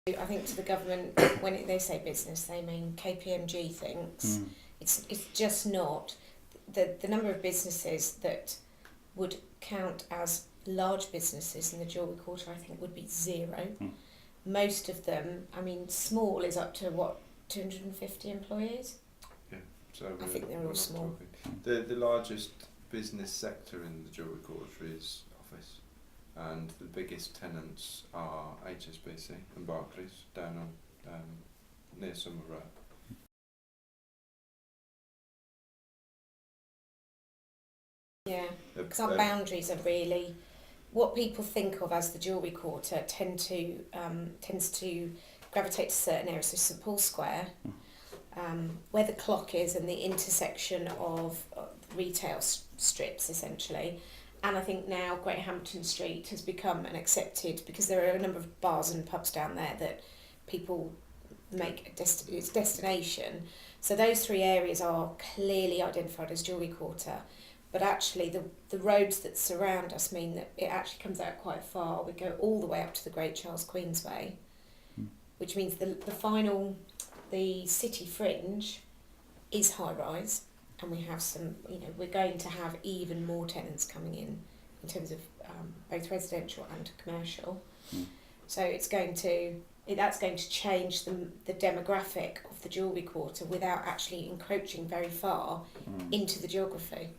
I think to the government, when they say business, they mean KPMG thinks it's just not the number of businesses that would count as large businesses in the Jewellery Quarter. I think would be zero. Most of them, I mean, small is up to what, 250 employees. Yeah, so I think they're all small. The largest business sector in the Jewellery Quarter is office. And the biggest tenants are HSBC and Barclays down on near Summer Road. Yeah, because our boundaries are really what people think of as the Jewellery Quarter tends to gravitate to certain areas. So St Paul's Square, where the clock is, and the intersection of retail strips essentially. And I think now Great Hampton Street has become an accepted, because there are a number of bars and pubs down there that people make its destination. So those three areas are clearly identified as Jewellery Quarter. But actually the roads that surround us mean that it actually comes out quite far. We go all the way up to the Great Charles Queensway, which means the city fringe is high rise. And we have some, we're going to have even more tenants coming in terms of both residential and commercial. So that's going to change the demographic of the Jewellery Quarter without actually encroaching very far into the geography.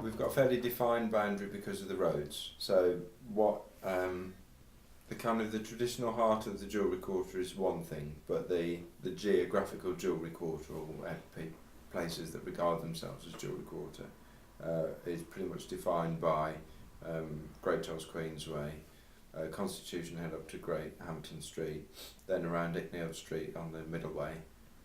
We've got a fairly defined boundary because of the roads. So what the traditional heart of the Jewellery Quarter is one thing, but the geographical Jewellery Quarter, or places that regard themselves as Jewellery Quarter, is pretty much defined by Great Charles Queensway, Constitution Hill up to Great Hampton Street, then around Icknield Street on the middle way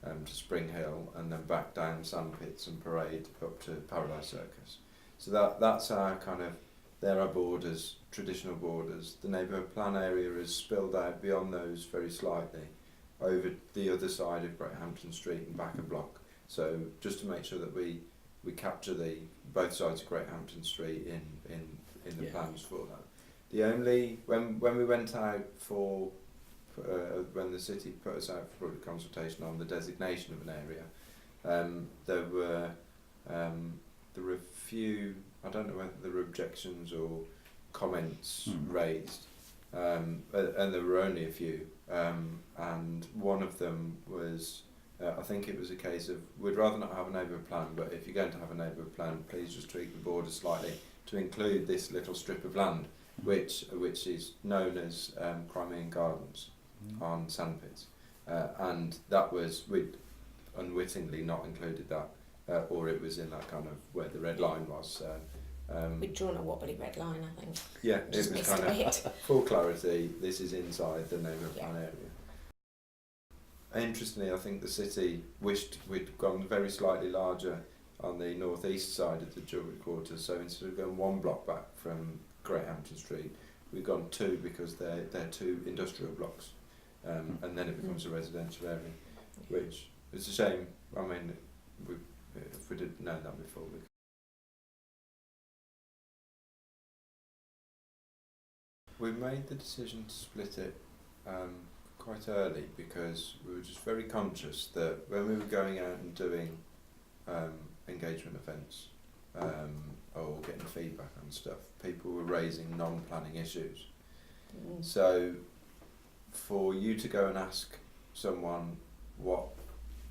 to Spring Hill, and then back down Sandpits and Parade up to Paradise Circus. So that's our they're our borders, traditional borders. The neighbourhood plan area is spilled out beyond those very slightly over the other side of Great Hampton Street and back a block. So just to make sure that we capture both sides of Great Hampton Street in the plans for that. The only when we went out for when the city put us out for public consultation on the designation of an area, there were a few, I don't know whether there were objections or comments raised, and there were only a few, and one of them was, I think it was a case of, we'd rather not have a neighbourhood plan, but if you're going to have a neighbourhood plan, please just tweak the border slightly to include this little strip of land, which is known as Crimean Gardens on Sandpits, and that was, we'd unwittingly not included that, or it was in that where the red line was. We'd drawn a wobbly red line, I think. Yeah, it was full clarity, this is inside the neighbourhood plan area. Interestingly, I think the city wished we'd gone very slightly larger on the northeast side of the Jewellery Quarter, so instead of going one block back from Great Hampton Street, we've gone two, because they're two industrial blocks, and then it becomes a residential area, which is a shame. I mean, if we didn't know that before. We made the decision to split it quite early, because we were just very conscious that when we were going out and doing engagement events or getting feedback on stuff, people were raising non-planning issues. So for you to go and ask someone,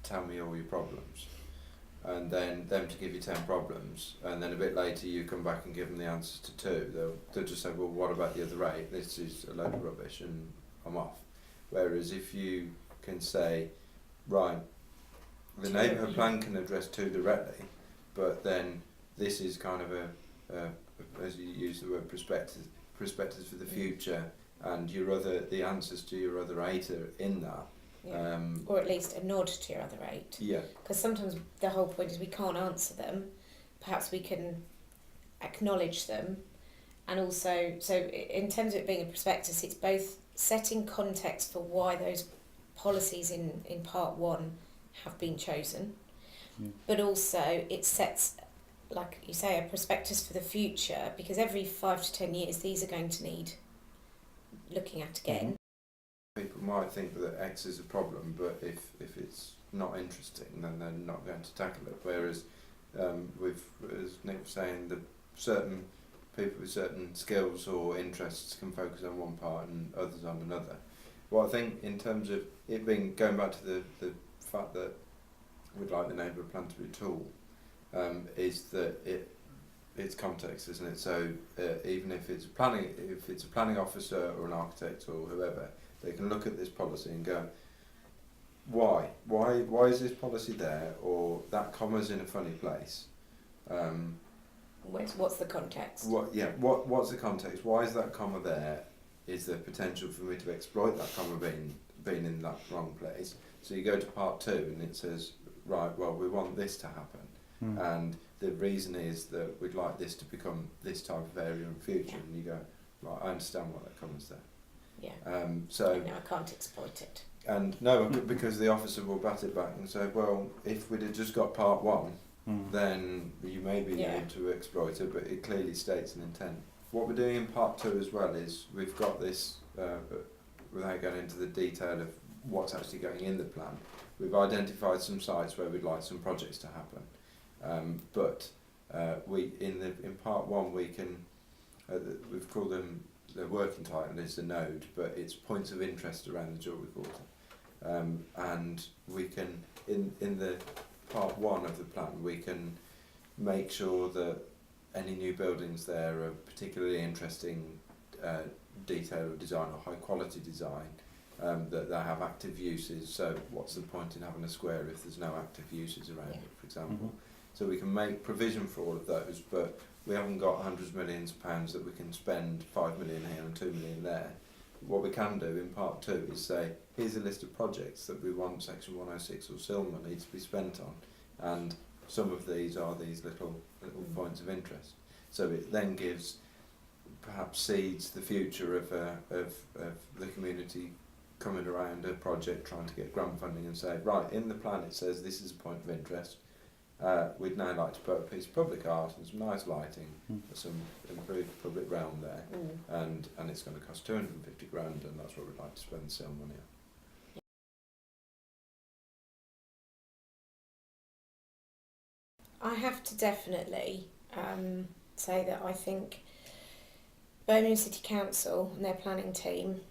tell me all your problems, and then them to give you 10 problems, and then a bit later you come back and give them the answers to 2, they'll just say, well, what about the other 8? This is a load of rubbish and I'm off. Whereas if you can say, right, the neighbourhood plan can address 2 directly, but then this is as you use the word, perspectives for the future, and the answers to your other 8 are in that. Yeah. Or at least a nod to your other 8. Yeah. Because sometimes the whole point is we can't answer them. Perhaps we can acknowledge them, and also, so in terms of it being a prospectus, it's both setting context for why those policies in part 1 have been chosen, but also it sets, like you say, a prospectus for the future, because every 5 to 10 years these are going to need looking at again. people might think that X is a problem, but if it's not interesting, then they're not going to tackle it. Whereas as Nick was saying, the certain people with certain skills or interests can focus on one part and others on another. Well, I think in terms of it being, going back to the fact that we'd like the neighbourhood plan to be a tool, is that it's context, isn't it? So even if it's a planning officer or an architect or whoever, they can look at this policy and go, why is this policy there, or that comma's in a funny place. What's the context? What's the context? Why is that comma there? Is there potential for me to exploit that comma being in that wrong place? So you go to part 2 and it says, right, well, we want this to happen, and the reason is that we'd like this to become this type of area in the future. And you go, right, I understand why that comma's there. Yeah. So no, I can't exploit it. And no, because the officer will bat it back and say, well, if we'd have just got part 1, then you may be able to exploit it, but it clearly states an intent. What we're doing in part 2 as well is we've got this, without going into the detail of what's actually going in the plan, we've identified some sites where we'd like some projects to happen. But in part 1 we can, we've called them, the working title is the node, but it's points of interest around the Jewellery Quarter. And we can, in the part 1 of the plan, we can make sure that any new buildings there are particularly interesting detail or design or high quality design, that they have active uses. So what's the point in having a square if there's no active uses around it, for example? So we can make provision for all of those, but we haven't got hundreds of millions of pounds that we can spend 5 million here and 2 million there. What we can do in part 2 is say, here's a list of projects that we want Section 106 or SIL money to be spent on, and some of these are these little points of interest. So it then gives, perhaps seeds the future of the community coming around a project, trying to get grant funding and say, right, in the plan it says this is a point of interest. We'd now like to put a piece of public art and some nice lighting, some improved public realm there, and it's going to cost 250 grand, and that's what we'd like to spend the sale money on. I have to definitely say that I think Birmingham City Council and their planning team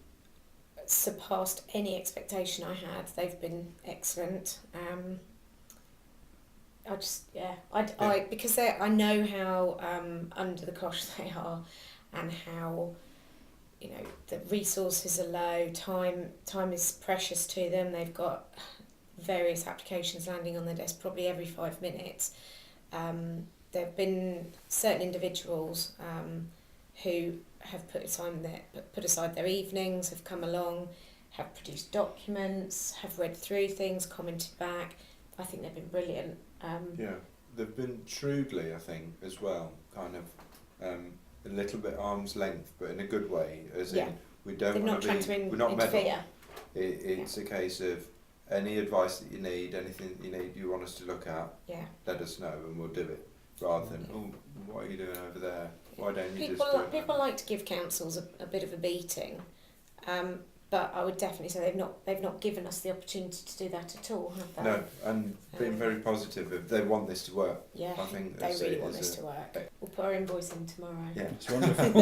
surpassed any expectation I had. They've been excellent. Because I know how under the cosh they are, and how, you know, the resources are low. Time is precious to them. They've got various applications landing on their desk probably every 5 minutes. There have been certain individuals who have put aside their evenings, have come along, have produced documents, have read through things, commented back. I think they've been brilliant. They've been shrewdly, I think, as well, kind of a little bit arm's length, but in a good way, as in we don't want to be, we're not meddle. It's a case of any advice that you need, anything that you want us to look at, let us know and we'll do it, rather than, oh, what are you doing over there? Why don't you People like to give councils a bit of a beating, but I would definitely say they've not given us the opportunity to do that at all, have they? No, and being very positive if they want this to work. Yeah, I think they really want this to work. We'll put our invoice in tomorrow. Yeah, it's wonderful.